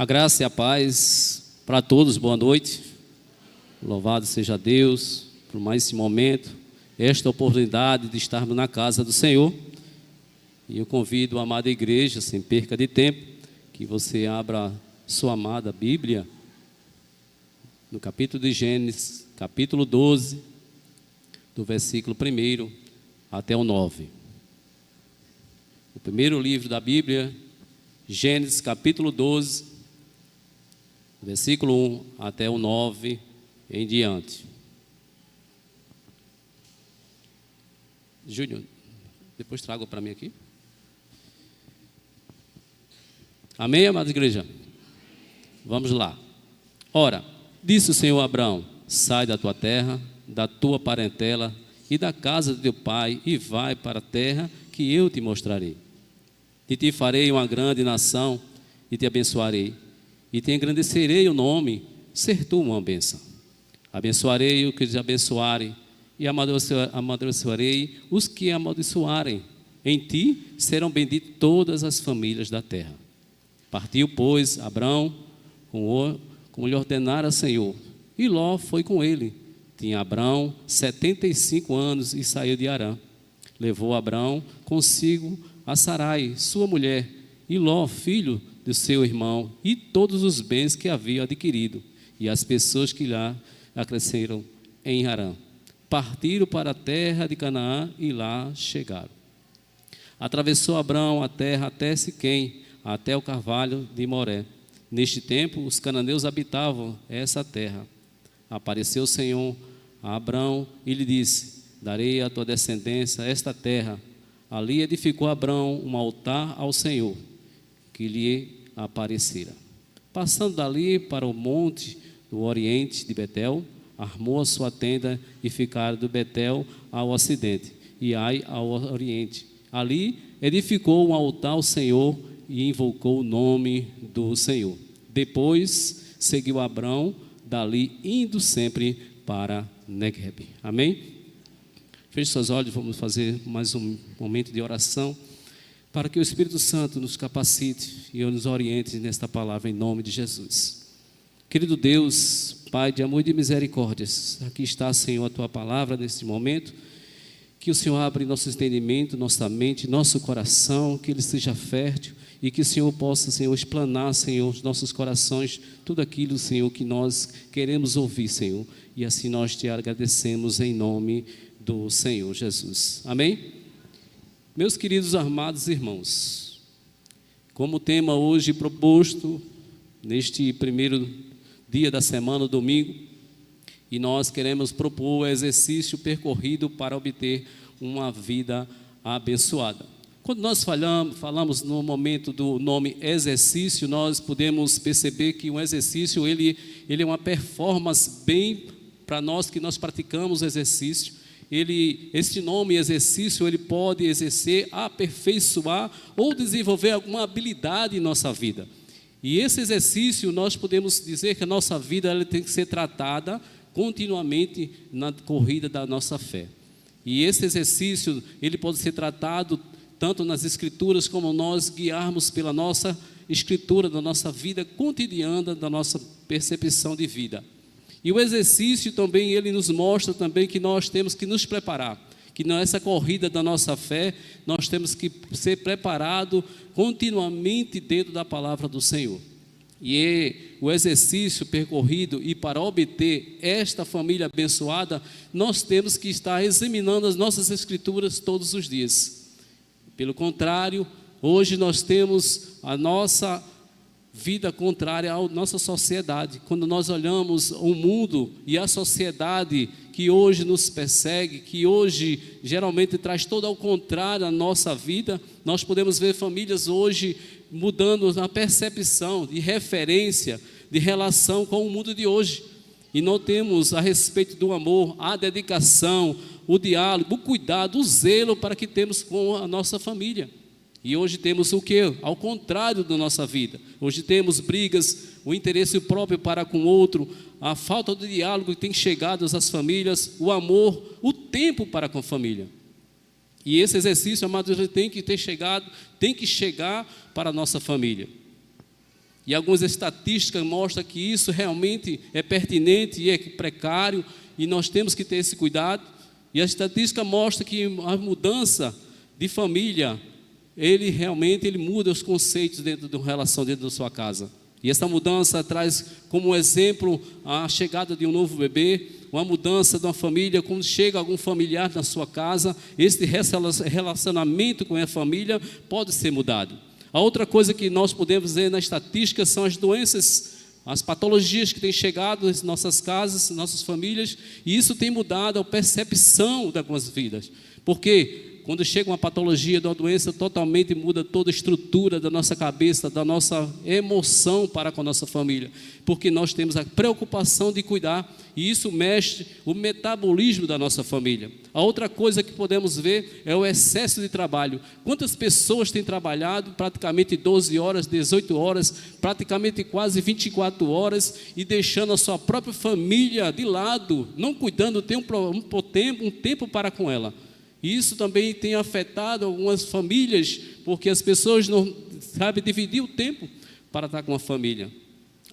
A graça e a paz para todos, boa noite. Louvado seja Deus por mais esse momento, esta oportunidade de estarmos na casa do Senhor. E eu convido a amada igreja, sem perca de tempo, que você abra sua amada Bíblia, no capítulo de Gênesis, capítulo 12, do versículo 1 até o 9. O primeiro livro da Bíblia, Gênesis, capítulo 12, versículo 1 até o 9 em diante. Júnior, depois traga para mim aqui. Amém, amada igreja? Vamos lá. Ora, disse o Senhor a Abraão: sai da tua terra, da tua parentela e da casa de teu pai, e vai para a terra que eu te mostrarei. E te farei uma grande nação, e te abençoarei, e te engrandecerei o nome, ser tu uma bênção. Abençoarei os que te abençoarem, e amaldiçoarei os que amaldiçoarem. Em ti serão benditas todas as famílias da terra. Partiu, pois, Abrão, como lhe ordenara o Senhor, e Ló foi com ele. Tinha Abrão 75 anos e saiu de Harã. Levou Abrão consigo a Sarai, sua mulher, e Ló, filho de seu irmão, e todos os bens que havia adquirido, e as pessoas que lá acresceram em Harã. Partiram para a terra de Canaã e lá chegaram. Atravessou Abrão a terra até Siquém, até o carvalho de Moré. Neste tempo, os cananeus habitavam essa terra. Apareceu o Senhor a Abrão e lhe disse: darei à tua descendência esta terra. Ali edificou Abrão um altar ao Senhor, que lhe aparecera. Passando dali para o monte do oriente de Betel, armou a sua tenda e ficaram do Betel ao ocidente e Ai ao oriente. Ali edificou um altar ao Senhor e invocou o nome do Senhor. Depois seguiu Abrão dali, indo sempre para Negueb. Amém? Feche seus olhos, vamos fazer mais um momento de oração, para que o Espírito Santo nos capacite e nos oriente nesta palavra, em nome de Jesus. Querido Deus, Pai de amor e de misericórdias, aqui está, Senhor, a Tua palavra neste momento. Que o Senhor abra nosso entendimento, nossa mente, nosso coração, que ele seja fértil e que o Senhor possa, Senhor, explanar, Senhor, os nossos corações, tudo aquilo, Senhor, que nós queremos ouvir, Senhor. E assim nós te agradecemos em nome do Senhor Jesus. Amém? Meus queridos amados irmãos, como tema hoje proposto, neste primeiro dia da semana, domingo, e nós queremos propor o exercício percorrido para obter uma vida abençoada. Quando nós falamos no momento do nome exercício, nós podemos perceber que um exercício ele é uma performance bem para nós que nós praticamos exercício. Este nome exercício, ele pode exercer, aperfeiçoar ou desenvolver alguma habilidade em nossa vida. E esse exercício, nós podemos dizer que a nossa vida ela tem que ser tratada continuamente na corrida da nossa fé. E esse exercício, ele pode ser tratado tanto nas escrituras, como nós guiarmos pela nossa escritura, da nossa vida cotidiana, da nossa percepção de vida. E o exercício também, ele nos mostra também que nós temos que nos preparar, que nessa corrida da nossa fé, nós temos que ser preparados continuamente dentro da palavra do Senhor. E o exercício percorrido, e para obter esta família abençoada, nós temos que estar examinando as nossas escrituras todos os dias. Pelo contrário, hoje nós temos a nossa vida contrária à nossa sociedade. Quando nós olhamos o mundo e a sociedade que hoje nos persegue, que hoje geralmente traz todo ao contrário à nossa vida, nós podemos ver famílias hoje mudando a percepção de referência, de relação com o mundo de hoje. E não temos a respeito do amor, a dedicação, o diálogo, o cuidado, o zelo para que temos com a nossa família. E hoje temos o quê? Ao contrário da nossa vida. Hoje temos brigas, o interesse próprio para com o outro, a falta de diálogo que tem chegado às famílias, o amor, o tempo para com a família. E esse exercício, amados, tem que chegar para a nossa família. E algumas estatísticas mostram que isso realmente é pertinente e é precário, e nós temos que ter esse cuidado. E a estatística mostra que a mudança de família, ele realmente muda os conceitos dentro de uma relação dentro da sua casa. E essa mudança traz como exemplo a chegada de um novo bebê, uma mudança de uma família, quando chega algum familiar na sua casa, esse relacionamento com a família pode ser mudado. A outra coisa que nós podemos ver na estatística são as doenças, as patologias que têm chegado em nossas casas, em nossas famílias, e isso tem mudado a percepção de algumas vidas. Porque quando chega uma patologia, uma doença, totalmente muda toda a estrutura da nossa cabeça, da nossa emoção para com a nossa família. Porque nós temos a preocupação de cuidar, e isso mexe o metabolismo da nossa família. A outra coisa que podemos ver é o excesso de trabalho. Quantas pessoas têm trabalhado praticamente 12 horas, 18 horas, praticamente quase 24 horas, e deixando a sua própria família de lado, não cuidando, tem um tempo para com ela. Isso também tem afetado algumas famílias, porque as pessoas não sabem dividir o tempo para estar com a família.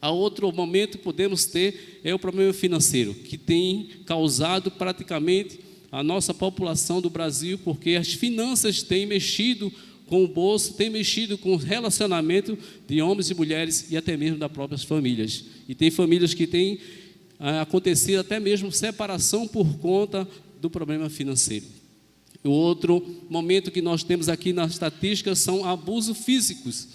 A outro momento que podemos ter é o problema financeiro, que tem causado praticamente a nossa população do Brasil, porque as finanças têm mexido com o bolso, têm mexido com o relacionamento de homens e mulheres e até mesmo das próprias famílias. E tem famílias que têm acontecido até mesmo separação por conta do problema financeiro. O outro momento que nós temos aqui na estatística são abusos físicos.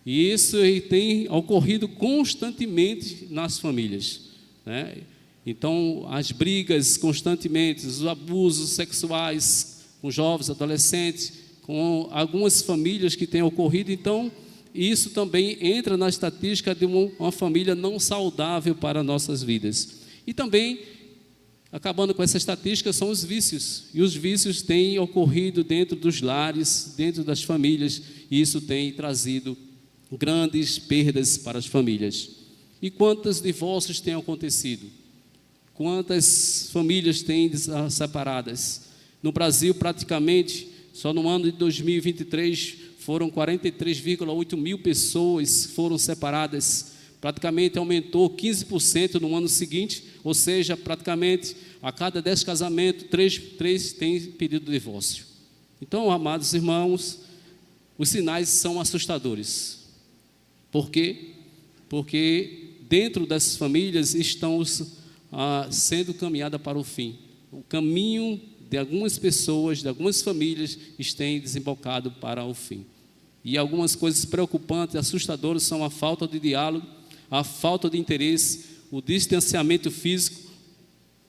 E isso tem ocorrido constantemente nas famílias, né? Então, as brigas constantemente, os abusos sexuais com jovens, adolescentes, com algumas famílias que têm ocorrido. Então, isso também entra na estatística de uma família não saudável para nossas vidas. E também, acabando com essa estatística, são os vícios. E os vícios têm ocorrido dentro dos lares, dentro das famílias, e isso tem trazido grandes perdas para as famílias. E quantos divórcios têm acontecido? Quantas famílias têm separadas? No Brasil, praticamente, só no ano de 2023, foram 43,8 mil pessoas que foram separadas. Praticamente aumentou 15% no ano seguinte, ou seja, praticamente a cada 10 casamentos, 3 têm pedido divórcio. Então, amados irmãos, os sinais são assustadores. Por quê? Porque dentro dessas famílias estão sendo caminhada para o fim. O caminho de algumas pessoas, de algumas famílias, tem desembocado para o fim. E algumas coisas preocupantes, assustadoras, são a falta de diálogo, a falta de interesse, o distanciamento físico,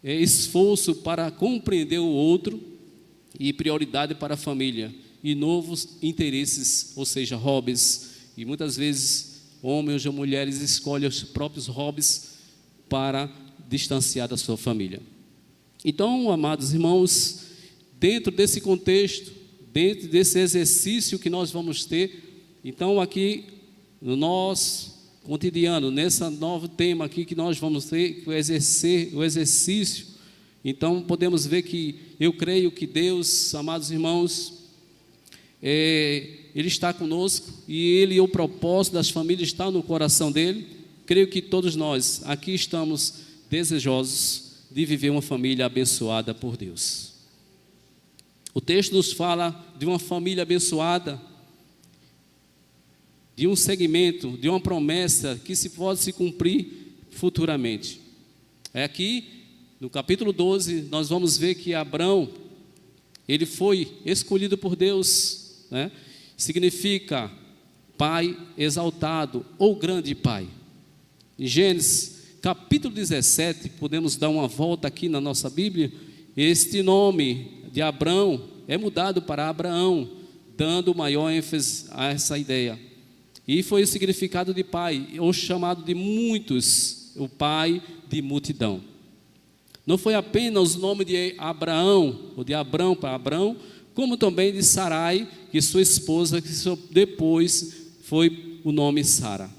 esforço para compreender o outro e prioridade para a família e novos interesses, ou seja, hobbies. E muitas vezes homens ou mulheres escolhem os próprios hobbies para distanciar da sua família. Então, amados irmãos, dentro desse contexto, dentro desse exercício que nós vamos ter, então aqui no nosso cotidiano, nesse novo tema aqui que nós vamos ter, o exercício, então podemos ver que eu creio que Deus, amados irmãos, Ele está conosco e o propósito das famílias está no coração dEle. Creio que todos nós aqui estamos desejosos de viver uma família abençoada por Deus. O texto nos fala de uma família abençoada, de um segmento, de uma promessa que pode se cumprir futuramente. Aqui, no capítulo 12, nós vamos ver que Abrão, ele foi escolhido por Deus, né? Significa pai exaltado ou grande pai. Em Gênesis, capítulo 17, podemos dar uma volta aqui na nossa Bíblia, este nome de Abrão é mudado para Abraão, dando maior ênfase a essa ideia. E foi o significado de pai, ou chamado de muitos, o pai de multidão. Não foi apenas o nome de Abraão, ou de Abrão para Abrão, como também de Sarai, que sua esposa, que depois foi o nome Sara.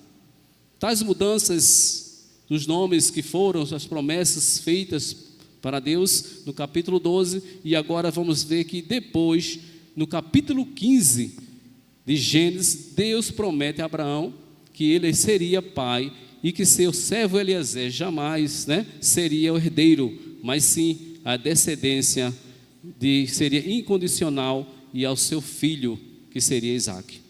Tais mudanças dos nomes que foram as promessas feitas para Deus no capítulo 12, e agora vamos ver que depois, no capítulo 15 de Gênesis, Deus promete a Abraão que ele seria pai e que seu servo Eliezer jamais, seria o herdeiro, mas sim a descendência seria incondicional e ao seu filho, que seria Isaque.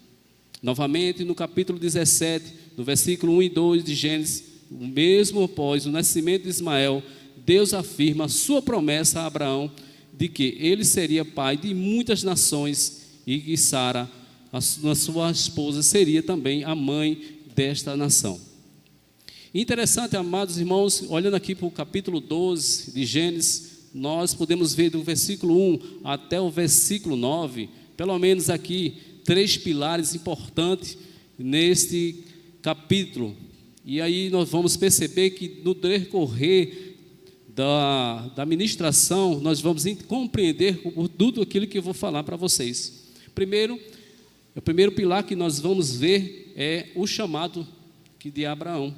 Novamente, no capítulo 17, no versículo 1 e 2 de Gênesis, mesmo após o nascimento de Ismael, Deus afirma sua promessa a Abraão de que ele seria pai de muitas nações e que Sara, a sua esposa, seria também a mãe desta nação. Interessante, amados irmãos, olhando aqui para o capítulo 12 de Gênesis, nós podemos ver do versículo 1 até o versículo 9, pelo menos aqui, 3 pilares importantes neste capítulo. E aí nós vamos perceber que no decorrer da ministração, nós vamos compreender tudo aquilo que eu vou falar para vocês. O primeiro pilar que nós vamos ver é o chamado de Abraão.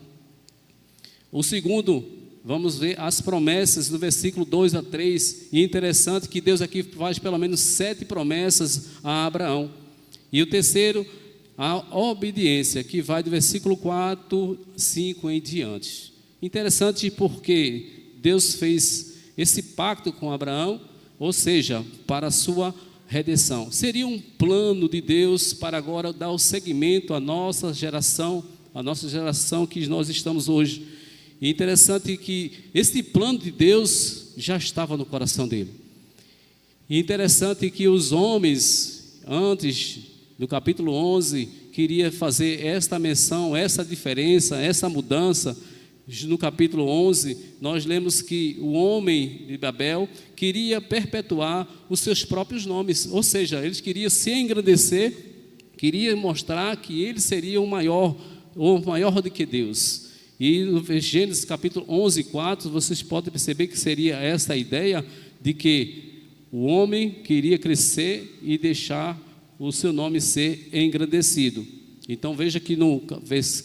O segundo, vamos ver as promessas do versículo 2 a 3, e é interessante que Deus aqui faz pelo menos 7 promessas a Abraão. E o terceiro, a obediência, que vai do versículo 4, 5 em diante. Interessante porque Deus fez esse pacto com Abraão, ou seja, para a sua redenção. Seria um plano de Deus para agora dar o seguimento à nossa geração que nós estamos hoje. E interessante que esse plano de Deus já estava no coração dele. E interessante que os homens, antes do capítulo 11, queria fazer esta menção, essa diferença, essa mudança. No capítulo 11, nós lemos que o homem de Babel queria perpetuar os seus próprios nomes, ou seja, eles queriam se engrandecer, queriam mostrar que ele seria o maior do que Deus. E no Gênesis capítulo 11, 4, vocês podem perceber que seria essa a ideia de que o homem queria crescer e deixar o seu nome ser engrandecido. Então veja que no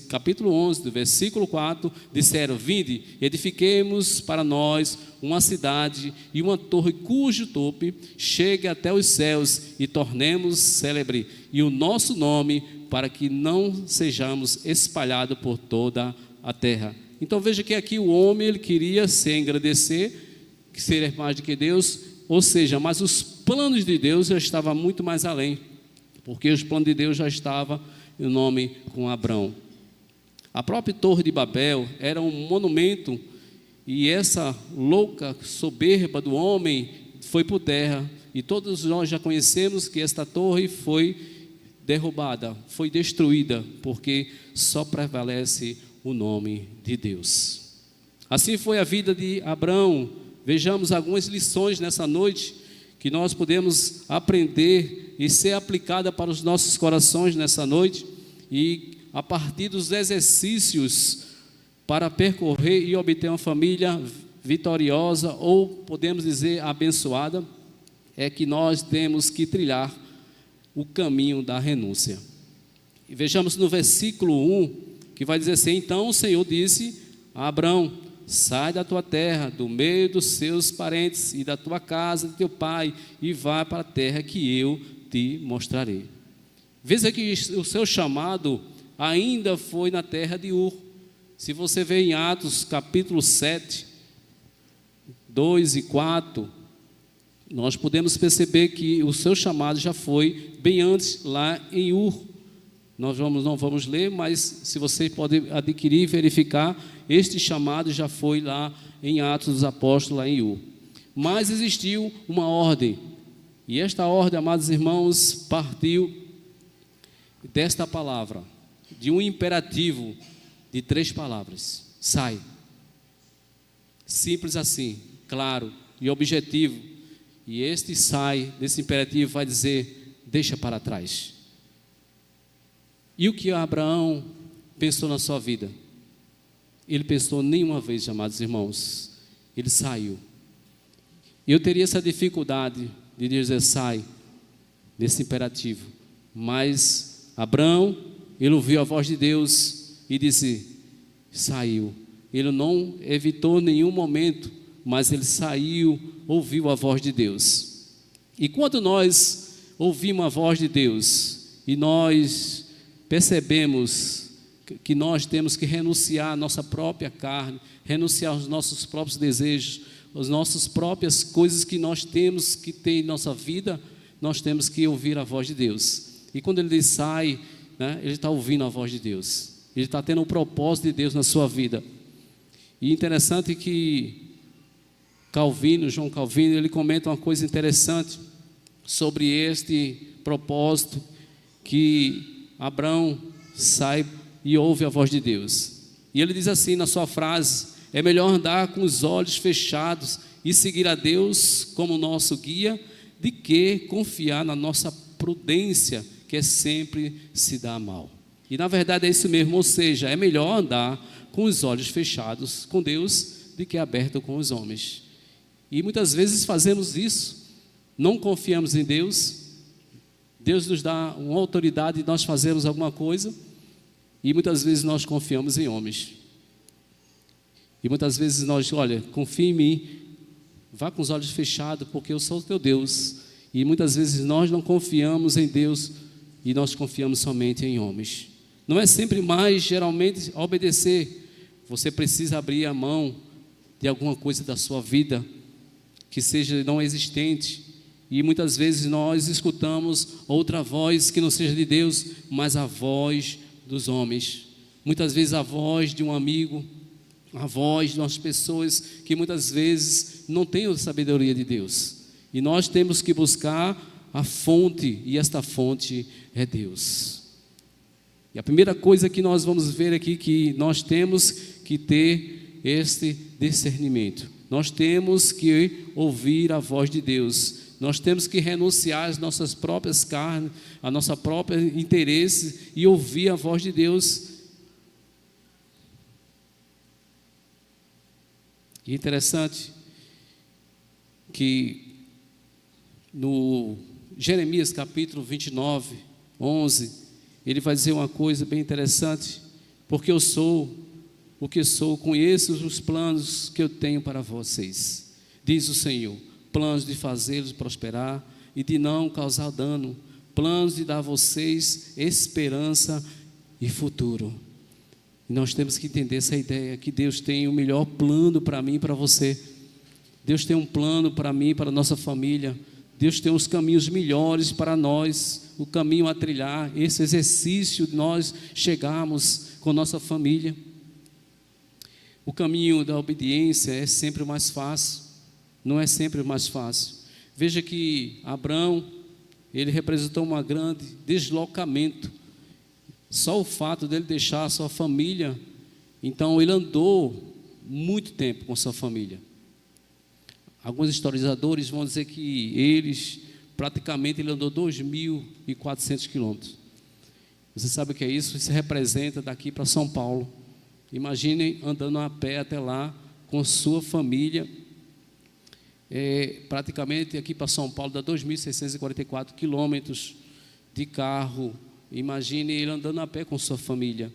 capítulo 11, do versículo 4, disseram: vinde, edifiquemos para nós uma cidade e uma torre cujo topo chegue até os céus e tornemos célebre e o nosso nome, para que não sejamos espalhados por toda a terra. Então veja que aqui o homem ele queria se engrandecer, ser mais do que Deus, ou seja, mas os planos de Deus já estavam muito mais além, porque os planos de Deus já estavam o nome com Abraão. A própria Torre de Babel era um monumento, e essa louca soberba do homem foi por terra, e todos nós já conhecemos que esta torre foi derrubada, foi destruída, porque só prevalece o nome de Deus. Assim foi a vida de Abraão. Vejamos algumas lições nessa noite que nós podemos aprender e ser aplicada para os nossos corações nessa noite, e a partir dos exercícios para percorrer e obter uma família vitoriosa, ou podemos dizer abençoada, é que nós temos que trilhar o caminho da renúncia. E vejamos no versículo 1, que vai dizer assim: então o Senhor disse a Abraão: sai da tua terra, do meio dos seus parentes e da tua casa de teu pai, e vá para a terra que eu te mostrarei. Veja que o seu chamado ainda foi na terra de Ur. Se você vê em Atos capítulo 7, 2 e 4, nós podemos perceber que o seu chamado já foi bem antes lá em Ur. Nós não vamos ler, mas se você pode adquirir e verificar, este chamado já foi lá em Atos dos Apóstolos, lá em Ur. Mas existiu uma ordem, e esta ordem, amados irmãos, partiu desta palavra, de um imperativo de 3 palavras: sai. Simples assim, claro e objetivo. E este sai, desse imperativo, vai dizer: deixa para trás. E o que Abraão pensou na sua vida? Ele pensou nenhuma vez, amados irmãos, ele saiu. Eu teria essa dificuldade de dizer sai, desse imperativo, mas Abraão, ele ouviu a voz de Deus e disse: saiu. Ele não evitou nenhum momento, mas ele saiu, ouviu a voz de Deus. E quando nós ouvimos a voz de Deus e nós percebemos que nós temos que renunciar à nossa própria carne, renunciar aos nossos próprios desejos, as nossas próprias coisas que nós temos que ter em nossa vida, nós temos que ouvir a voz de Deus. E quando ele diz sai, né, ele está ouvindo a voz de Deus, ele está tendo um propósito de Deus na sua vida. E interessante que João Calvino, ele comenta uma coisa interessante sobre este propósito, que Abraão sai e ouve a voz de Deus. E ele diz assim na sua frase: é melhor andar com os olhos fechados e seguir a Deus como nosso guia, de que confiar na nossa prudência, que é sempre se dá mal. E na verdade é isso mesmo, ou seja, é melhor andar com os olhos fechados com Deus, do que aberto com os homens. E muitas vezes fazemos isso, não confiamos em Deus, Deus nos dá uma autoridade de nós fazermos alguma coisa, e muitas vezes nós confiamos em homens. E muitas vezes nós, olha, confia em mim, vá com os olhos fechados, porque eu sou o teu Deus. E muitas vezes nós não confiamos em Deus, e nós confiamos somente em homens. Não é sempre mais, geralmente, obedecer. Você precisa abrir a mão de alguma coisa da sua vida, que seja não existente. E muitas vezes nós escutamos outra voz que não seja de Deus, mas a voz dos homens. Muitas vezes a voz de um amigo, a voz de umas pessoas que muitas vezes não têm a sabedoria de Deus. E nós temos que buscar a fonte, e esta fonte é Deus. E a primeira coisa que nós vamos ver aqui, que nós temos que ter este discernimento. Nós temos que ouvir a voz de Deus. Nós temos que renunciar às nossas próprias carnes, a nossa própria interesse, e ouvir a voz de Deus. E é interessante que no Jeremias capítulo 29, 11, ele vai dizer uma coisa bem interessante: porque eu sou o que sou, conheço os planos que eu tenho para vocês, diz o Senhor, planos de fazê-los prosperar e de não causar dano, planos de dar a vocês esperança e futuro. E nós temos que entender essa ideia, que Deus tem o melhor plano para mim e para você. Deus tem um plano para mim e para a nossa família. Deus tem os caminhos melhores para nós, o caminho a trilhar, esse exercício de nós chegarmos com nossa família. O caminho da obediência é sempre o mais fácil, não é sempre o mais fácil. Veja que Abraão, ele representou um grande deslocamento. Só o fato dele deixar a sua família, então ele andou muito tempo com sua família. Alguns historiadores vão dizer que praticamente ele andou 2.400 quilômetros. Você sabe o que é isso? Isso representa daqui para São Paulo. Imaginem andando a pé até lá, com sua família. Praticamente aqui para São Paulo dá 2.644 quilômetros de carro. Imagine ele andando a pé com sua família.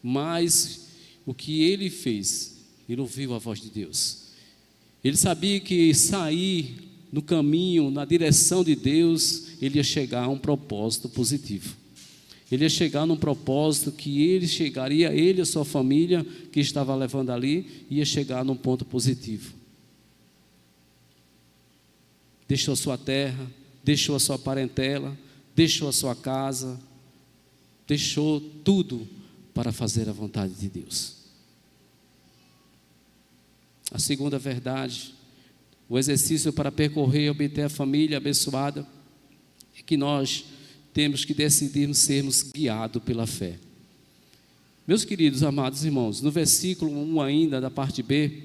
Mas o que ele fez? Ele ouviu a voz de Deus. Ele sabia que sair no caminho, na direção de Deus, ele ia chegar a um propósito positivo. Ele ia chegar num propósito que ele chegaria, ele e a sua família que estava levando ali, ia chegar num ponto positivo. Deixou a sua terra, deixou a sua parentela, deixou a sua casa, deixou tudo para fazer a vontade de Deus. A segunda verdade, o exercício para percorrer e obter a família abençoada, é que nós temos que decidir sermos guiados pela fé. Meus queridos, amados irmãos, no versículo 1 ainda, da parte B,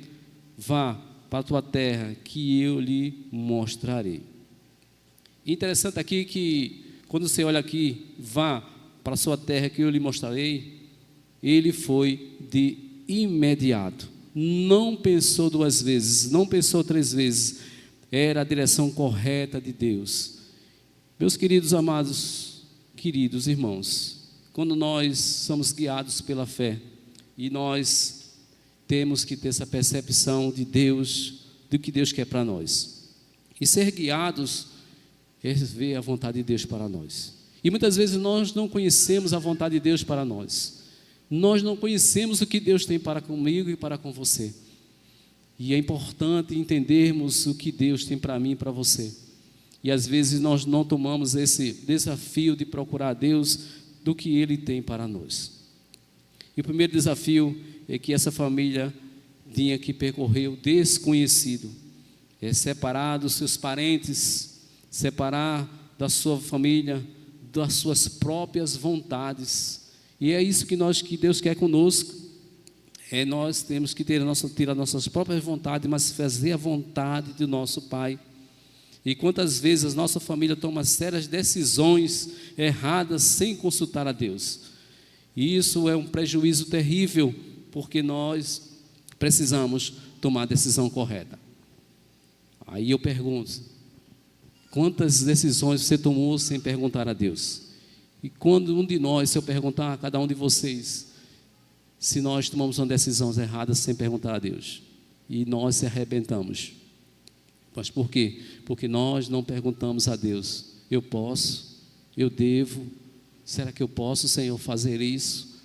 vá para a tua terra, que eu lhe mostrarei. Interessante aqui que, quando você olha aqui, vá para a sua terra, que eu lhe mostrarei, ele foi de imediato. Não pensou duas vezes, não pensou três vezes, era a direção correta de Deus. Meus queridos, amados, queridos irmãos, quando nós somos guiados pela fé, e nós temos que ter essa percepção de Deus, do que Deus quer para nós, e ser guiados é ver a vontade de Deus para nós. E muitas vezes nós não conhecemos a vontade de Deus para nós. Nós não conhecemos o que Deus tem para comigo e para com você. E é importante entendermos o que Deus tem para mim e para você. E às vezes nós não tomamos esse desafio de procurar Deus do que Ele tem para nós. E o primeiro desafio é que essa família tinha que percorrer o desconhecido. É separar dos seus parentes, separar da sua família, das suas próprias vontades. E é isso que Deus quer conosco. Nós temos que ter as nossas próprias vontades, mas fazer a vontade do nosso Pai. E quantas vezes a nossa família toma sérias decisões erradas sem consultar a Deus. E isso é um prejuízo terrível, porque nós precisamos tomar a decisão correta. Aí eu pergunto, quantas decisões você tomou sem perguntar a Deus? E quando um de nós, se eu perguntar a cada um de vocês, se nós tomamos uma decisão errada sem perguntar a Deus, e nós se arrebentamos. Mas por quê? Porque nós não perguntamos a Deus, eu posso, eu devo, será que eu posso, Senhor, fazer isso?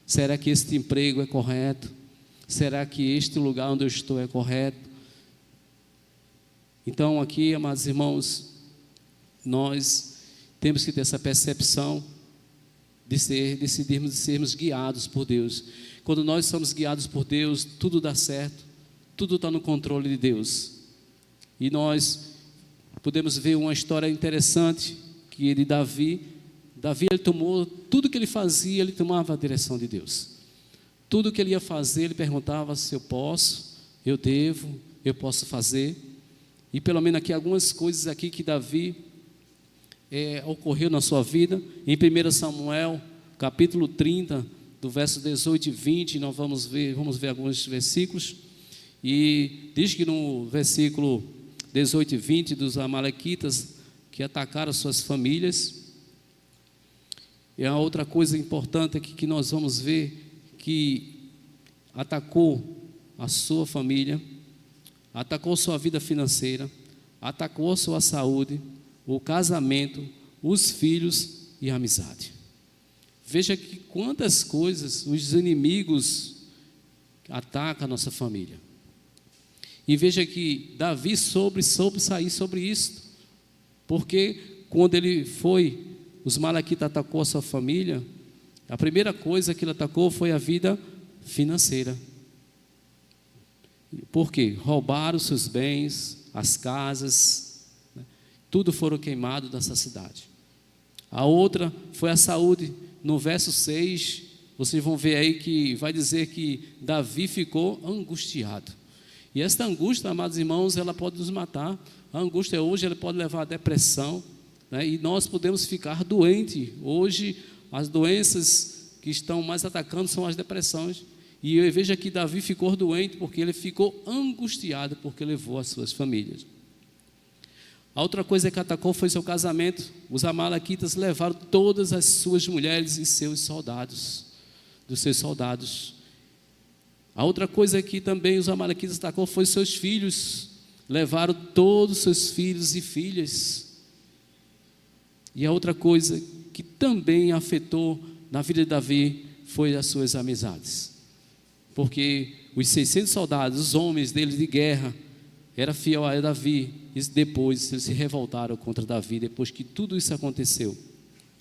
Será que este emprego é correto? Será que este lugar onde eu estou é correto? Então aqui, amados irmãos, nós temos que ter essa percepção decidirmos sermos guiados por Deus. Quando nós somos guiados por Deus, tudo dá certo, tudo está no controle de Deus. E nós podemos ver uma história interessante que Davi ele tomou, tudo que ele fazia, ele tomava a direção de Deus. Tudo que ele ia fazer, ele perguntava se eu posso, eu devo, eu posso fazer. E pelo menos aqui algumas coisas aqui que Davi ocorreu na sua vida. Em 1 Samuel, capítulo 30, do verso 18 e 20, nós vamos ver alguns versículos. E diz que no versículo 18 e 20, dos amalequitas que atacaram suas famílias. E a outra coisa importante aqui que nós vamos ver, que atacou a sua família, atacou sua vida financeira, atacou sua saúde, o casamento, os filhos e a amizade. Veja que quantas coisas os inimigos atacam a nossa família. E veja que Davi soube sair sobre isso, porque quando ele foi, os malaquitas atacou a sua família, a primeira coisa que ele atacou foi a vida financeira. Por quê? Roubaram os seus bens, as casas, tudo foram queimado dessa cidade. A outra foi a saúde. No verso 6, vocês vão ver aí que vai dizer que Davi ficou angustiado. E esta angústia, amados irmãos, ela pode nos matar. A angústia hoje, ela pode levar à depressão, né? E nós podemos ficar doentes. Hoje, as doenças que estão mais atacando são as depressões. E eu vejo que Davi ficou doente porque ele ficou angustiado, porque levou as suas famílias. A outra coisa que atacou foi seu casamento. Os amalequitas levaram todas as suas mulheres e seus soldados, dos seus soldados. A outra coisa que também os amalequitas atacou foi seus filhos. Levaram todos os seus filhos e filhas. E a outra coisa que também afetou na vida de Davi foi as suas amizades. Porque os 600 soldados, os homens deles de guerra, eram fiel a Davi. E depois eles se revoltaram contra Davi, depois que tudo isso aconteceu.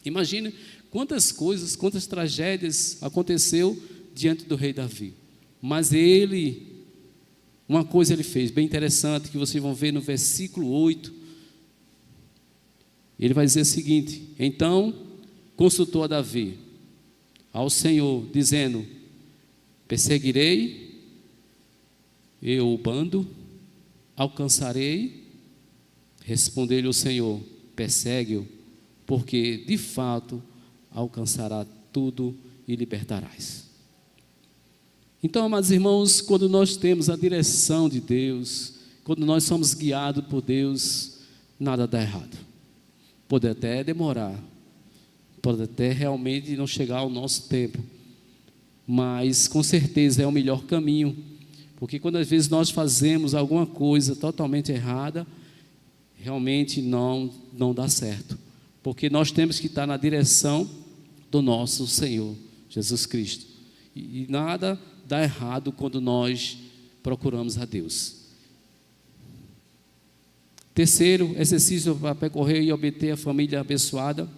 Imagina quantas coisas, quantas tragédias aconteceu diante do rei Davi. Mas uma coisa ele fez, bem interessante, que vocês vão ver no versículo 8. Ele vai dizer o seguinte: então consultou a Davi ao Senhor, dizendo: perseguirei eu o bando, alcançarei? Respondeu-lhe o Senhor: persegue-o, porque de fato alcançará tudo e libertarás. Então, amados irmãos, quando nós temos a direção de Deus, quando nós somos guiados por Deus, nada dá errado. Pode até demorar, pode até realmente não chegar ao nosso tempo, mas com certeza é o melhor caminho, porque quando às vezes nós fazemos alguma coisa totalmente errada, realmente não dá certo, porque nós temos que estar na direção do nosso Senhor Jesus Cristo. E nada dá errado quando nós procuramos a Deus. Terceiro exercício para percorrer e obter a família abençoada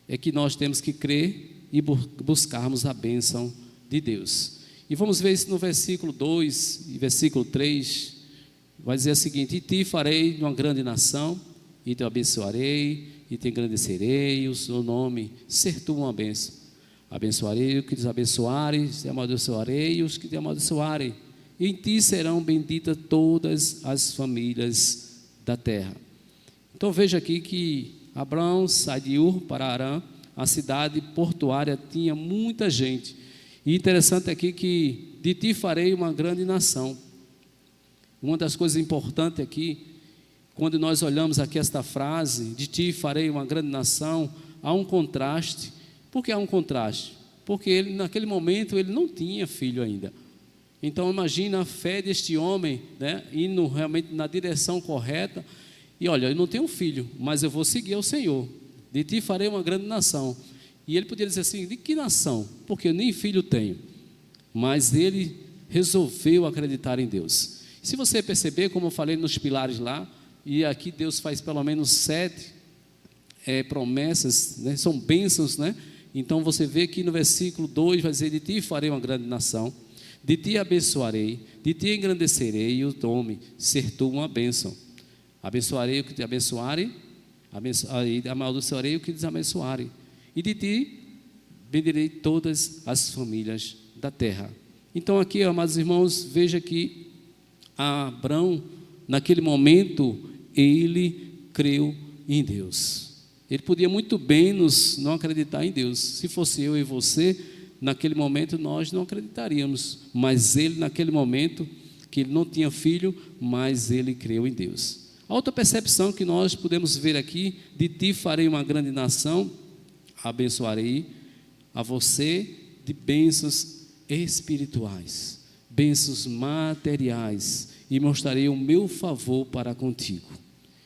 é que nós temos que crer e buscarmos a bênção de Deus. E vamos ver isso no versículo 2 e versículo 3, vai dizer o seguinte: e te farei uma grande nação, e te abençoarei, e te engrandecerei, o seu nome ser tu uma bênção. Abençoarei os que te abençoarem, te amaldiçoarei os que te amaldiçoarem. E em ti serão benditas todas as famílias da terra. Então veja aqui que Abraão sai de Ur para Harã, a cidade portuária tinha muita gente. E interessante aqui que de ti farei uma grande nação. Uma das coisas importantes aqui, quando nós olhamos aqui esta frase, de ti farei uma grande nação, há um contraste. Por que há um contraste? Porque ele, naquele momento, ele não tinha filho ainda. Então imagina a fé deste homem, né, indo realmente na direção correta. E olha, eu não tenho filho, mas eu vou seguir ao Senhor. De ti farei uma grande nação. E ele poderia dizer assim: de que nação? Porque eu nem filho tenho. Mas ele resolveu acreditar em Deus. Se você perceber, como eu falei nos pilares lá, e aqui Deus faz pelo menos 7 promessas, né, são bênçãos, né? Então você vê que no versículo 2 vai dizer: de ti farei uma grande nação, de ti abençoarei, de ti engrandecerei, e o nome ser tu uma bênção. Abençoarei o que te abençoarem, amaldiçoarei o que te abençoarem, e de ti bendirei todas as famílias da terra. Então aqui, amados irmãos, veja que Abraão, naquele momento, ele creu em Deus. Ele podia muito bem não acreditar em Deus. Se fosse eu e você, naquele momento nós não acreditaríamos. Mas ele, naquele momento, que ele não tinha filho, mas ele creu em Deus. A outra percepção que nós podemos ver aqui: de ti farei uma grande nação, abençoarei a você de bênçãos espirituais, bênçãos materiais, e mostrarei o meu favor para contigo.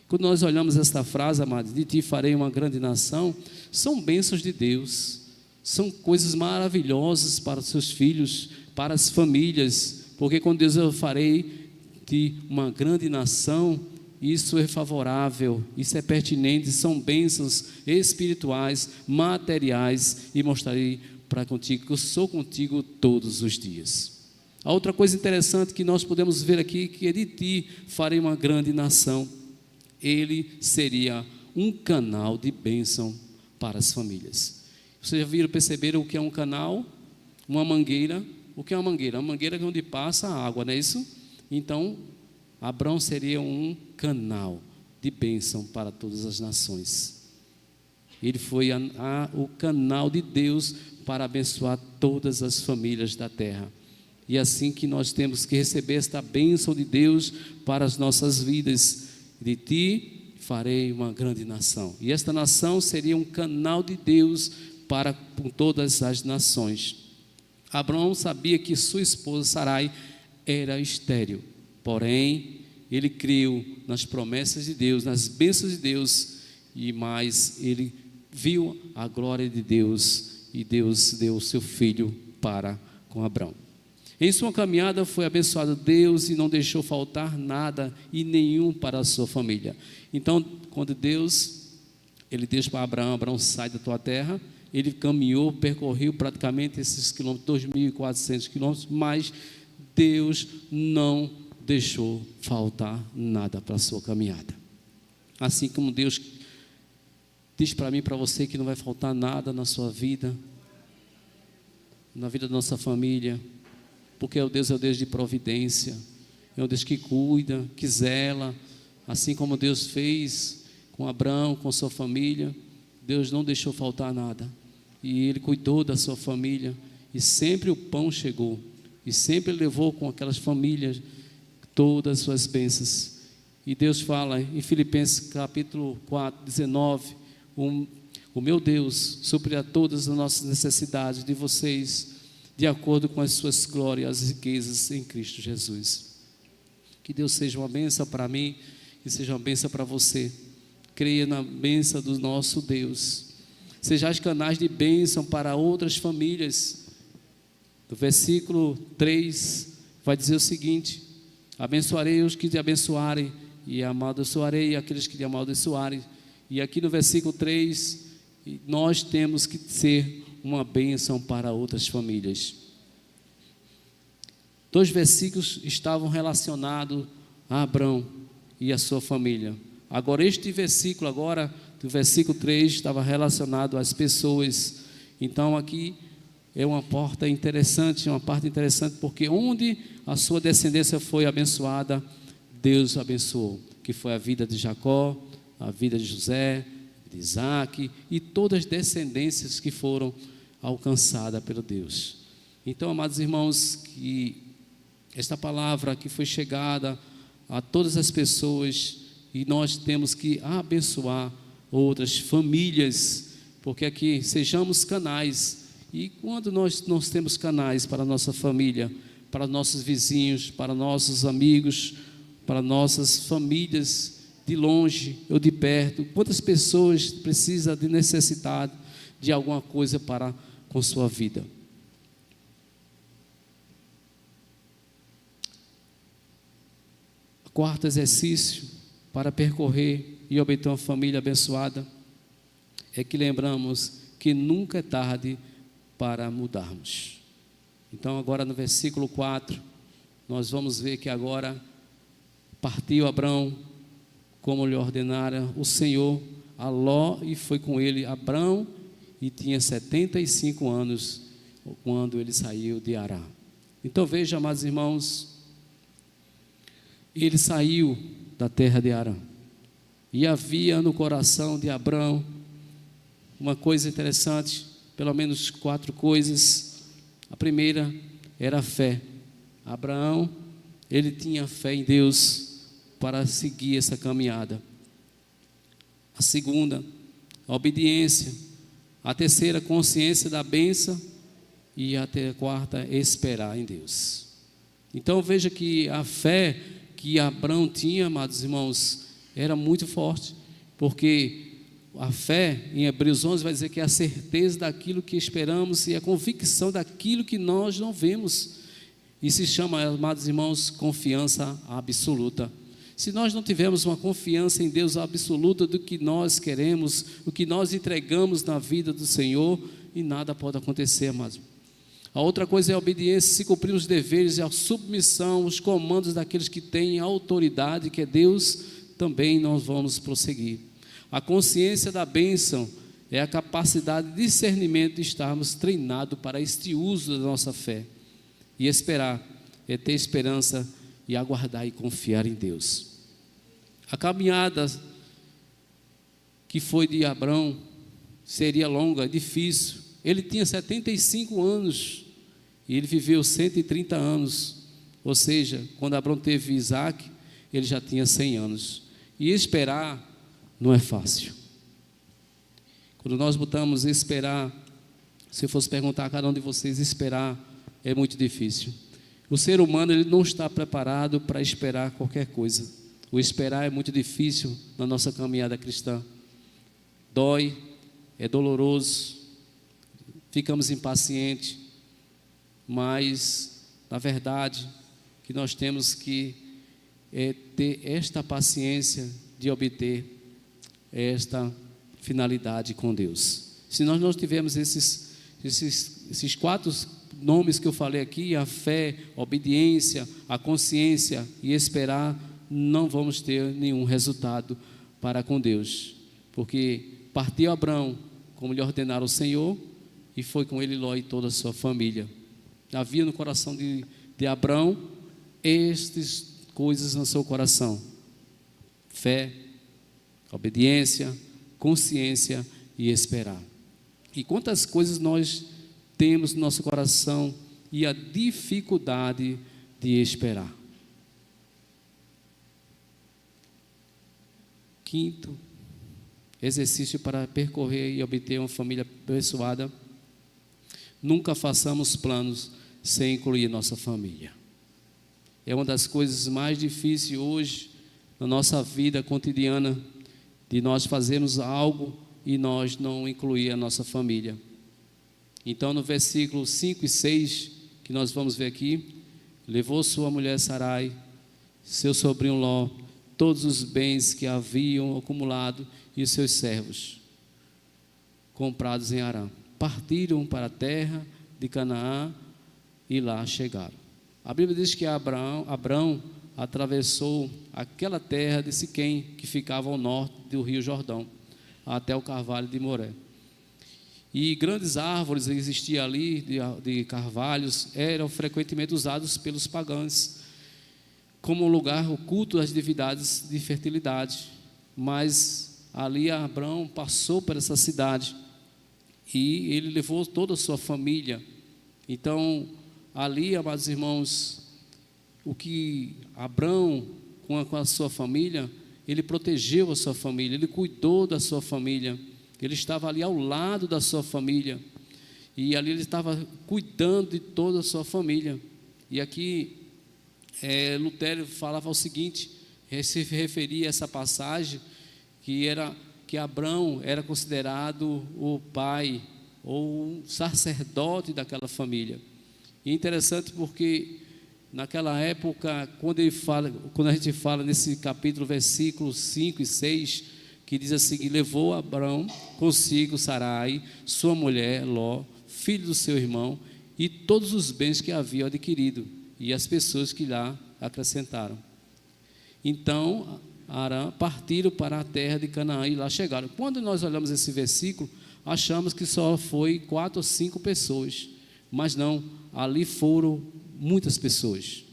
Quando nós olhamos esta frase, amados, de ti farei uma grande nação, são bênçãos de Deus, são coisas maravilhosas para os seus filhos, para as famílias, porque quando Deus eu farei de uma grande nação, isso é favorável, isso é pertinente, são bênçãos espirituais, materiais, e mostrarei para contigo que eu sou contigo todos os dias. A outra coisa interessante que nós podemos ver aqui, que é de ti farei uma grande nação. Ele seria um canal de bênção para as famílias. Vocês já viram, perceberam o que é um canal? Uma mangueira. O que é uma mangueira? Uma mangueira é onde passa a água, não é isso? Então, Abraão seria um canal de bênção para todas as nações. Ele foi o canal de Deus para abençoar todas as famílias da terra. E é assim que nós temos que receber esta bênção de Deus para as nossas vidas. De ti farei uma grande nação. E esta nação seria um canal de Deus para com todas as nações. Abraão sabia que sua esposa Sarai era estéril, porém ele creu nas promessas de Deus, nas bênçãos de Deus, e mais ele viu a glória de Deus, e Deus deu o seu filho para com Abraão. Em sua caminhada foi abençoado Deus e não deixou faltar nada e nenhum para a sua família. Então, quando ele diz para Abraão: Abraão, sai da tua terra, ele caminhou, percorreu praticamente esses quilômetros, 2.400 quilômetros, mas Deus não deixou faltar nada para a sua caminhada. Assim como Deus diz para mim e para você que não vai faltar nada na sua vida, na vida da nossa família, porque o Deus é o Deus de providência, é o Deus que cuida, que zela, assim como Deus fez com Abraão, com sua família. Deus não deixou faltar nada, e Ele cuidou da sua família, e sempre o pão chegou, e sempre levou com aquelas famílias todas as suas bênçãos. E Deus fala em Filipenses capítulo 4, 19, o meu Deus suprirá todas as nossas necessidades de vocês, de acordo com as suas glórias e riquezas em Cristo Jesus. Que Deus seja uma bênção para mim, e seja uma bênção para você. Creia na bênção do nosso Deus. sejais canais de bênção para outras famílias. No versículo 3 vai dizer o seguinte: abençoarei os que te abençoarem, e amaldiçoarei aqueles que te amaldiçoarem. E aqui no versículo 3, nós temos que ser uma bênção para outras famílias. 2 versículos estavam relacionados a Abrão e a sua família. Agora este versículo, do versículo 3, estava relacionado às pessoas. Então aqui é uma parte interessante, porque onde a sua descendência foi abençoada, Deus abençoou, que foi a vida de Jacó, a vida de José, de Isaac e todas as descendências que foram alcançadas pelo Deus. Então, amados irmãos, que esta palavra que foi chegada a todas as pessoas, e nós temos que abençoar outras famílias, porque aqui sejamos canais. E quando nós temos canais para a nossa família, para nossos vizinhos, para nossos amigos, para nossas famílias de longe ou de perto, quantas pessoas precisam de necessidade de alguma coisa para com sua vida? Quarto exercício para percorrer e obter uma família abençoada é que lembramos que nunca é tarde para mudarmos. Então agora no versículo 4, nós vamos ver que agora partiu Abrão, como lhe ordenara o Senhor, a Ló, e foi com ele Abrão, e tinha 75 anos, quando ele saiu de Arã. Então veja, amados irmãos, ele saiu da terra de Arã, e havia no coração de Abrão uma coisa interessante, pelo menos 4 coisas. A primeira era a fé. Abraão, ele tinha fé em Deus para seguir essa caminhada. A segunda, a obediência. A terceira, consciência da bênção. E a quarta, esperar em Deus. Então veja que a fé que Abraão tinha, amados irmãos, era muito forte, porque a fé, em Hebreus 11, vai dizer que é a certeza daquilo que esperamos e a convicção daquilo que nós não vemos. E se chama, amados irmãos, confiança absoluta. Se nós não tivermos uma confiança em Deus absoluta do que nós queremos, o que nós entregamos na vida do Senhor, e nada pode acontecer, amados. A outra coisa é a obediência, se cumprir os deveres e a submissão, os comandos daqueles que têm autoridade, que é Deus, também nós vamos prosseguir. A consciência da bênção é a capacidade de discernimento de estarmos treinados para este uso da nossa fé. E esperar é ter esperança e aguardar e confiar em Deus. A caminhada que foi de Abrão seria longa, difícil. Ele tinha 75 anos e ele viveu 130 anos. Ou seja, quando Abrão teve Isaac, ele já tinha 100 anos. E esperar não é fácil. Quando nós botamos esperar, se eu fosse perguntar a cada um de vocês, esperar é muito difícil. O ser humano, ele não está preparado para esperar qualquer coisa. O esperar é muito difícil na nossa caminhada cristã. Dói, é doloroso, ficamos impacientes, mas na verdade que nós temos que ter esta paciência de obter esta finalidade com Deus. Se nós não tivermos esses 4 nomes que eu falei aqui, a fé, a obediência, a consciência e esperar, não vamos ter nenhum resultado para com Deus, porque partiu Abrão, como lhe ordenara o Senhor, e foi com ele Ló e toda a sua família. Havia no coração de Abrão estas coisas no seu coração: fé, obediência, consciência e esperar. E quantas coisas nós temos no nosso coração e a dificuldade de esperar. Quinto exercício para percorrer e obter uma família abençoada: nunca façamos planos sem incluir nossa família. É uma das coisas mais difíceis hoje na nossa vida cotidiana, de nós fazermos algo e nós não incluir a nossa família. Então, no versículo 5 e 6, que nós vamos ver aqui, levou sua mulher Sarai, seu sobrinho Ló, todos os bens que haviam acumulado e os seus servos, comprados em Harã. Partiram para a terra de Canaã e lá chegaram. A Bíblia diz que Abrão atravessou aquela terra de Siquém, que ficava ao norte do rio Jordão, até o carvalho de Moré. E grandes árvores existiam ali, de carvalhos, eram frequentemente usados pelos pagãos, como lugar oculto das divindades de fertilidade. Mas ali Abrão passou por essa cidade, e ele levou toda a sua família. Então, ali, amados irmãos, o que Abrão, com a sua família, ele protegeu a sua família, ele cuidou da sua família, ele estava ali ao lado da sua família, e ali ele estava cuidando de toda a sua família. E aqui, Lutero falava o seguinte, se referia a essa passagem, que Abrão era considerado o pai, ou um sacerdote daquela família. E é interessante porque naquela época, quando a gente fala nesse capítulo, versículos 5 e 6, que diz assim: levou Abrão consigo Sarai, sua mulher Ló, filho do seu irmão, e todos os bens que havia adquirido, e as pessoas que lá acrescentaram. Então Harã partiram para a terra de Canaã e lá chegaram. Quando nós olhamos esse versículo, achamos que só foi 4 ou 5 pessoas, mas não, ali foram muitas pessoas.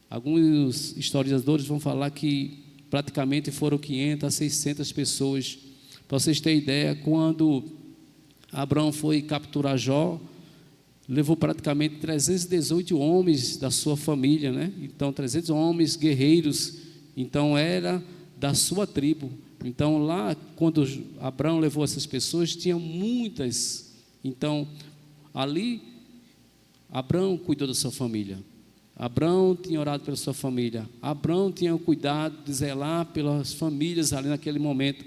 Alguns historiadores vão falar que praticamente foram 500 a 600 pessoas. Para vocês terem ideia, quando Abrão foi capturar Jó, levou praticamente 318 homens da sua família, né? Então 300 homens guerreiros, então era da sua tribo. Então lá, quando Abrão levou essas pessoas, tinha muitas. Então ali Abrão cuidou da sua família, Abrão tinha orado pela sua família, Abrão tinha o cuidado de zelar pelas famílias ali naquele momento.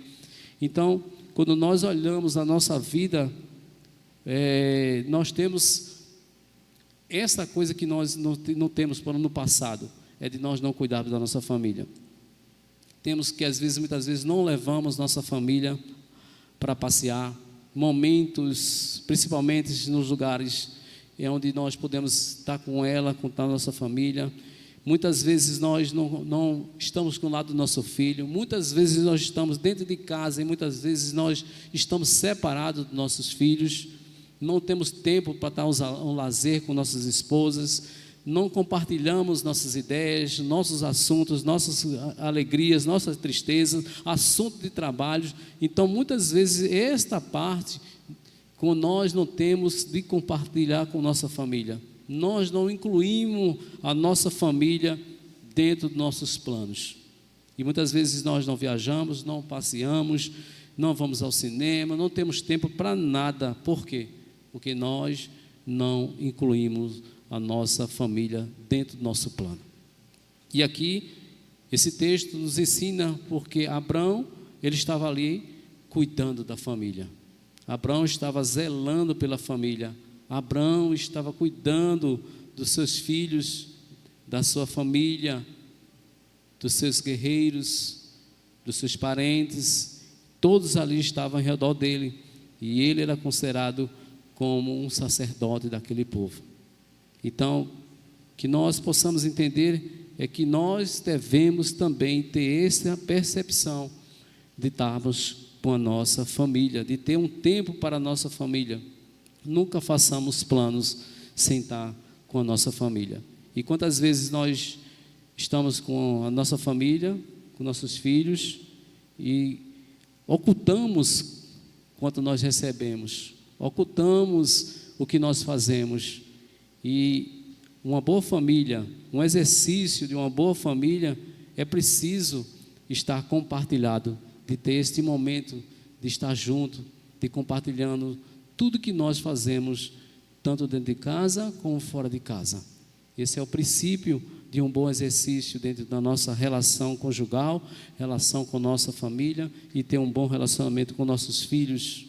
Então, quando nós olhamos a nossa vida, nós temos essa coisa que nós não temos no passado, é de nós não cuidarmos da nossa família. Temos que, muitas vezes, não levamos nossa família para passear, momentos, principalmente nos lugares onde nós podemos estar com ela, com a nossa família. Muitas vezes nós não estamos com o lado do nosso filho, muitas vezes nós estamos dentro de casa e muitas vezes nós estamos separados dos nossos filhos, não temos tempo para estar um lazer com nossas esposas, não compartilhamos nossas ideias, nossos assuntos, nossas alegrias, nossas tristezas, assunto de trabalho. Então muitas vezes esta parte como nós não temos de compartilhar com nossa família, nós não incluímos a nossa família dentro dos nossos planos, e muitas vezes nós não viajamos, não passeamos, não vamos ao cinema, não temos tempo para nada. Por quê? Porque nós não incluímos a nossa família dentro do nosso plano. E aqui, esse texto nos ensina, porque Abrão, ele estava ali cuidando da família, Abrão estava zelando pela família, Abrão estava cuidando dos seus filhos, da sua família, dos seus guerreiros, dos seus parentes, todos ali estavam ao redor dele, e ele era considerado como um sacerdote daquele povo. Então, que nós possamos entender é que nós devemos também ter essa percepção de estarmos com a nossa família, de ter um tempo para a nossa família. Nunca façamos planos sem estar com a nossa família. E quantas vezes nós estamos com a nossa família, com nossos filhos, e ocultamos quanto nós recebemos, ocultamos o que nós fazemos. E uma boa família, um exercício de uma boa família, é preciso estar compartilhado, de ter este momento de estar junto, de compartilhando tudo que nós fazemos, tanto dentro de casa como fora de casa. Esse é o princípio de um bom exercício dentro da nossa relação conjugal, relação com nossa família e ter um bom relacionamento com nossos filhos.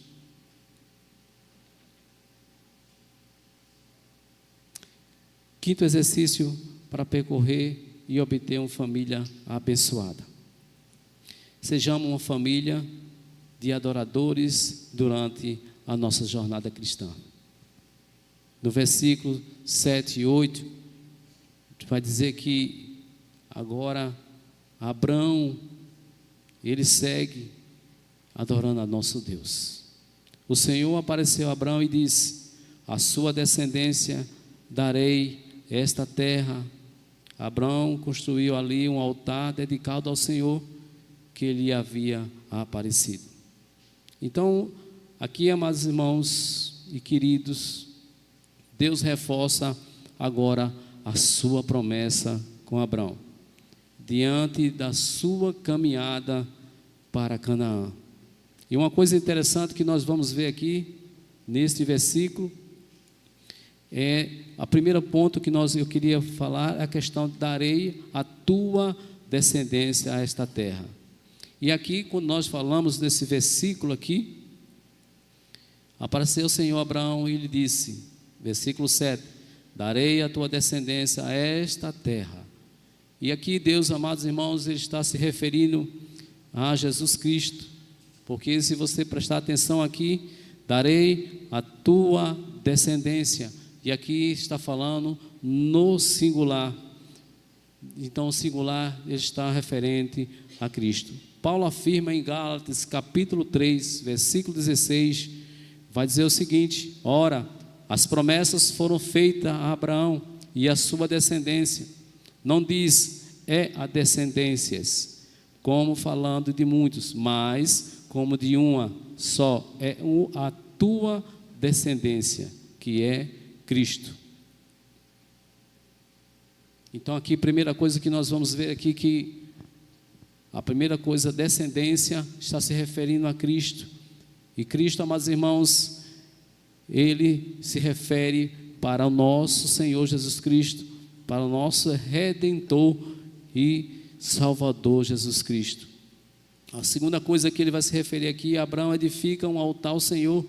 Quinto exercício para percorrer e obter uma família abençoada. Sejamos uma família de adoradores durante a nossa jornada cristã. No versículo 7 e 8, vai dizer que agora Abrão, ele segue adorando a nosso Deus. O Senhor apareceu a Abrão e disse: a sua descendência darei esta terra. Abrão construiu ali um altar dedicado ao Senhor que lhe havia aparecido. Então, aqui, amados irmãos e queridos, Deus reforça agora a sua promessa com Abrão, diante da sua caminhada para Canaã. E uma coisa interessante que nós vamos ver aqui, neste versículo, a primeiro ponto que eu queria falar é a questão de darei a tua descendência a esta terra. E aqui, quando nós falamos desse versículo aqui, apareceu o Senhor a Abraão e lhe disse, versículo 7, darei a tua descendência a esta terra. E aqui Deus, amados irmãos, ele está se referindo a Jesus Cristo, porque se você prestar atenção aqui, darei a tua descendência, e aqui está falando no singular. Então o singular está referente a Cristo. Paulo afirma em Gálatas capítulo 3, versículo 16, vai dizer o seguinte: ora, as promessas foram feitas a Abraão e a sua descendência. Não diz é a descendências, como falando de muitos, mas como de uma só, é a tua descendência, que é Cristo. Então aqui, primeira coisa que nós vamos ver aqui, que a primeira coisa, descendência, está se referindo a Cristo. E Cristo, amados irmãos, ele se refere para o nosso Senhor Jesus Cristo, para o nosso Redentor e Salvador Jesus Cristo. A segunda coisa que ele vai se referir aqui, Abraão edifica um altar ao Senhor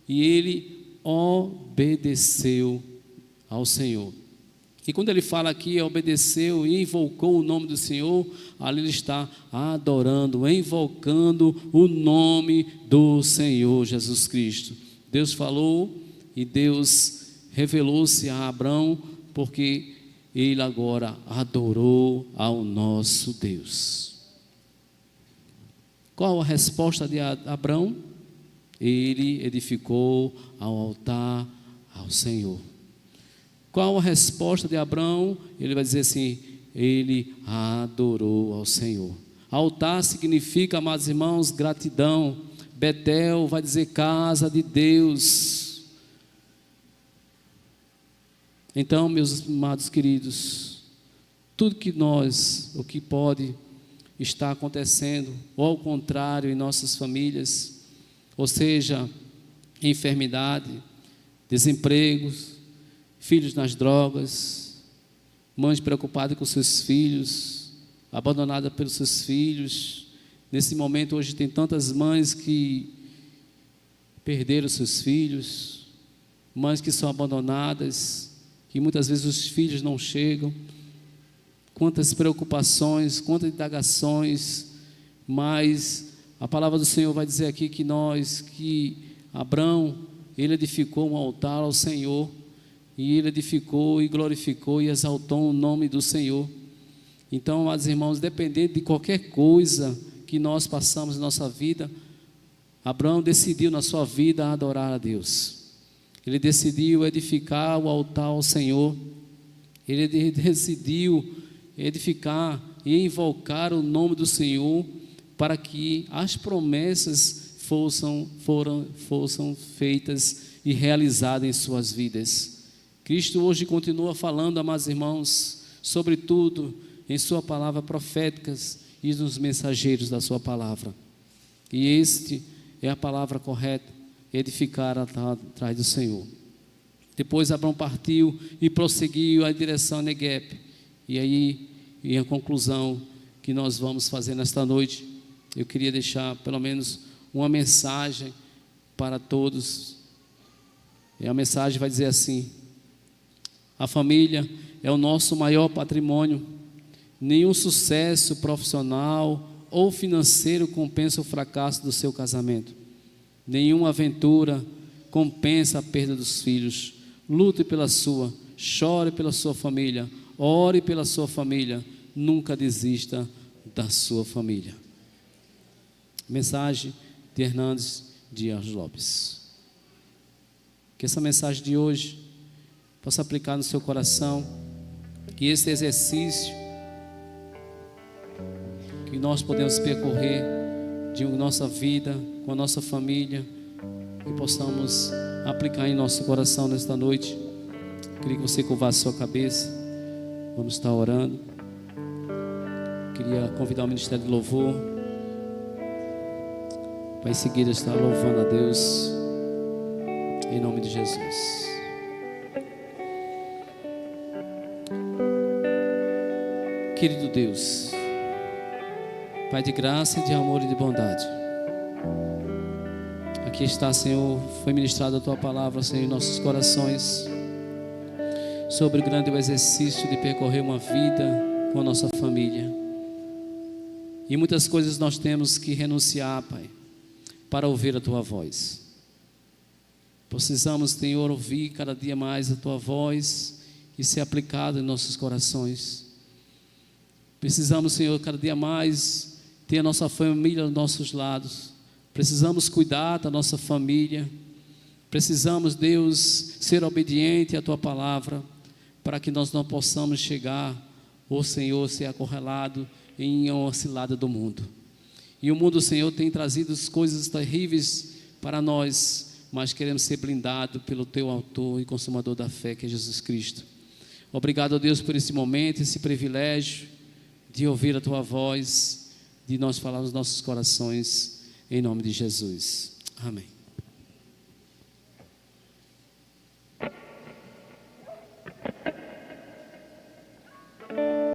e ele obedeceu ao Senhor. E quando ele fala aqui, obedeceu e invocou o nome do Senhor, ali ele está adorando, invocando o nome do Senhor Jesus Cristo. Deus falou e Deus revelou-se a Abraão, porque ele agora adorou ao nosso Deus. Qual a resposta de Abraão? Ele edificou ao altar ao Senhor. Qual a resposta de Abraão? Ele vai dizer assim, ele adorou ao Senhor. Altar significa, amados irmãos, gratidão. Betel vai dizer casa de Deus. Então, meus amados queridos, tudo que o que pode estar acontecendo, ou ao contrário, em nossas famílias, ou seja, enfermidade, desempregos, filhos nas drogas, mães preocupadas com seus filhos, abandonadas pelos seus filhos. Nesse momento hoje tem tantas mães que perderam seus filhos, mães que são abandonadas, que muitas vezes os filhos não chegam. Quantas preocupações, quantas indagações, mas a palavra do Senhor vai dizer aqui que Abraão, ele edificou um altar ao Senhor, e ele edificou e glorificou e exaltou o nome do Senhor. Então, amados irmãos, dependendo de qualquer coisa que nós passamos na nossa vida, Abraão decidiu na sua vida adorar a Deus. Ele decidiu edificar o altar ao Senhor. Ele decidiu edificar e invocar o nome do Senhor para que as promessas fossem feitas e realizadas em suas vidas. Cristo hoje continua falando, amados irmãos, sobretudo em sua palavra proféticas e nos mensageiros da sua palavra. E este é a palavra correta, edificar atrás do Senhor. Depois Abraão partiu e prosseguiu a direção a Negueb. E aí, em a conclusão que nós vamos fazer nesta noite, eu queria deixar pelo menos uma mensagem para todos. E a mensagem vai dizer assim: a família é o nosso maior patrimônio. Nenhum sucesso profissional ou financeiro compensa o fracasso do seu casamento. Nenhuma aventura compensa a perda dos filhos. Lute pela sua, chore pela sua família, ore pela sua família, nunca desista da sua família. Mensagem de Hernandes Dias Lopes. Que essa mensagem de hoje possa aplicar no seu coração, que esse exercício que nós podemos percorrer de nossa vida com a nossa família, que possamos aplicar em nosso coração nesta noite. Queria que você curvasse sua cabeça. Vamos estar orando. Queria convidar o Ministério de Louvor para em seguida estar louvando a Deus em nome de Jesus. Querido Deus, Pai de graça, de amor e de bondade, aqui está, Senhor, foi ministrada a Tua palavra, Senhor, em nossos corações, sobre o grande exercício de percorrer uma vida com a nossa família. E muitas coisas nós temos que renunciar, Pai, para ouvir a Tua voz. Precisamos, Senhor, ouvir cada dia mais a Tua voz e ser aplicado em nossos corações. Precisamos, Senhor, cada dia mais ter a nossa família aos nossos lados. Precisamos cuidar da nossa família. Precisamos, Deus, ser obediente à Tua palavra, para que nós não possamos chegar, ó Senhor, ser acorralado em uma cilada do mundo. E o mundo, Senhor, tem trazido coisas terríveis para nós, mas queremos ser blindados pelo Teu autor e consumador da fé, que é Jesus Cristo. Obrigado, ó Deus, por esse momento, esse privilégio de ouvir a Tua voz, de nós falar nos nossos corações, em nome de Jesus. Amém.